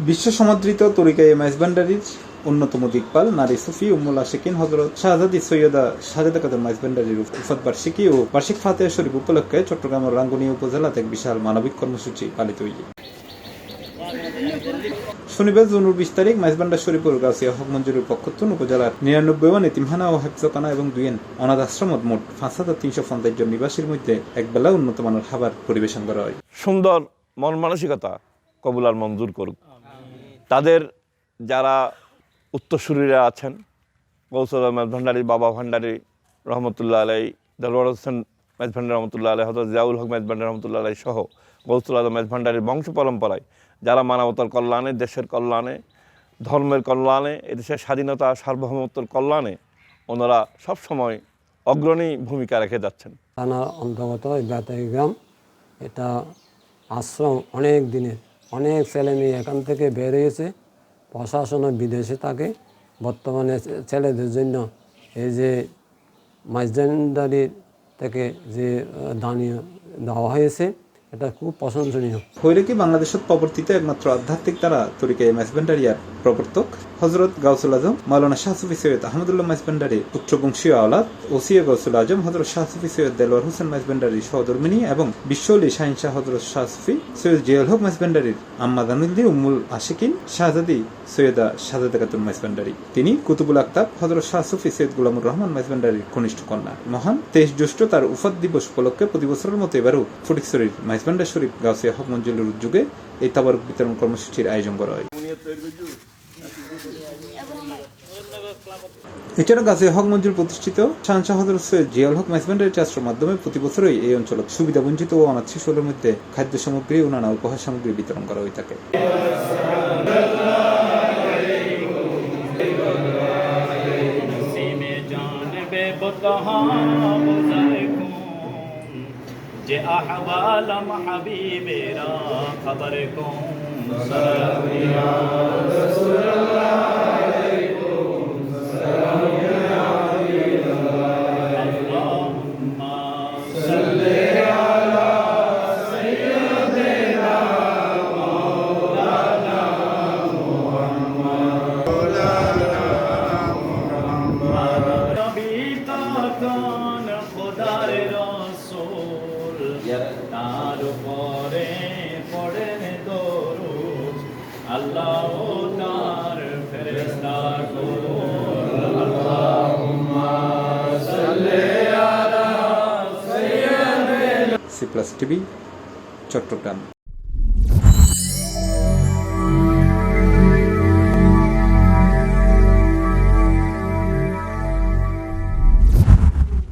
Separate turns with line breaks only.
বিশ্ব সমাদৃত তরিকা মাইজভান্ডারির অন্যতম দিকপাল নারী সুফি উম্মুল আশিকিন হযরত শাহজাদি সৈয়দা সাজেদা কাদের মাইজভান্ডারির উফাত বার্ষিকী ও বার্ষিক ফাতিহা শরীফ উপলক্ষে চট্টগ্রামের রাঙ্গুনিয়া উপজেলাতে এক বিশাল মানবিক কর্মসূচি পালিত হয়েছে। শনিবার জুনের 20 তারিখ মাইজভান্ডার শরীফুর গাছিয়া হক মঞ্জুরের পক্ষত্বন উপজেলার 99 এতিমখানা ও হেফজখানা এবং 2 অনাথ আশ্রমত মোট 5350 জন নিবাসীর মধ্যে একবেলা উন্নত মানের খাবার পরিবেশন করা হয়।
সুন্দর মন মানসিকতা কবুল আর মঞ্জুর করুক। তাদের যারা উত্তরসূরিরা আছেন, গৌসুল আহমদ ভান্ডারী, বাবা ভান্ডারী রহমতুল্লাহ আলাই, দেলোয়ার হোসেন মেজভান্ডারী রহমতুল্লাহ আলাই, হযরত জিয়াউল হক মেজভান্ডারী রহমতুল্লাহ আলাই সহ গৌসুল আজম মেজভান্ডারীর বংশ পরম্পরায় যারা মানবতার কল্যাণে, দেশের কল্যাণে, ধর্মের কল্যাণে, এদেশের স্বাধীনতা সার্বভৌমত্বের কল্যাণে ওনারা সবসময় অগ্রণী ভূমিকা রেখে যাচ্ছেন।
থানার অন্তর্গত বাতাই গ্রাম, এটা আশ্রম অনেক দিনের, অনেক ছেলে মেয়ে এখান থেকে বের হয়েছে, প্রশাসনের বিদেশে থাকে। বর্তমানে ছেলেদের জন্য এই যে মাইজভান্ডারী থেকে যে দানীয় দেওয়া হয়েছে, এটা খুব প্রশংসনীয়।
হৈরেকি বাংলাদেশত প্রবর্তিত একমাত্র আধ্যাত্মিক দ্বারা তরিকা মাইজভান্ডারিয়ার প্রবর্তক হযরত গাউসুল আজম মাওলানা শাহ সুফি সৈয়দ আহমদুল্লাহ মাইজভান্ডারীর পুত্রবংশীয় আওলাদ ওসিয়া গাউসুল আজম হযরত শাহ সুফি সৈয়দ দেলোয়ার হোসেন মাইজভান্ডারীর সহধর্মিনী এবং বিশ্বলি শাহিনশাহ হযরত শাহ সুফি সৈয়দ জিয়াউল হক মাইজভান্ডারীর আম্মা দানুদ্দি উম্মুল আশিকিন শাহজাদি সৈয়দা সাজেদা খাতুন মাইজভান্ডারী। তিনি কুতুবুল আকতাব হযরত শাহ সুফি সৈয়দ গোলামুর রহমান মাইজভান্ডারীর কনিষ্ঠ কন্যা। মহান 23 জ্যৈষ্ঠ তার উফাত দিবস উপলক্ষে প্রতি বছরের মতো এবারও ফটিকছড়ির মাইজভান্ডার শরীফ গাউসিয়া হক মঞ্জুরের উদ্যোগে এই তাবারুক বিতরণ কর্মসূচির আয়োজন করা হয়। এছাড়া গাছিয়া হক মঞ্জুর প্রতিষ্ঠিত শাহনশাহ হযরত সৈয়দ জিয়াউল হক মাইজভান্ডারী ট্রাস্টের মাধ্যমে প্রতি বছরই এই অঞ্চলে সুবিধা বঞ্চিত ও অনাথ শিশুদের মধ্যে খাদ্য সামগ্রী ও নানা উপহার সামগ্রী বিতরণ করা হয়ে থাকে।
जे अहवालम हबीबेरा खबर कौन सलाम या रसूलल्लाह अलैकुम सलाम या हबीबल्लाह अल्लाहुम्मा सल्ली अला सय्यिदिना मौलाना मुहम्मद नबी ताकान खुदार তার উপরে পড়েন দরুদ আল্লাহ তার ফেরেশতাগণ আল্লাহুম্মা সাল্লি আলা সাইয়্যিদিনা।
সি+ টিভি, চট্টগ্রাম।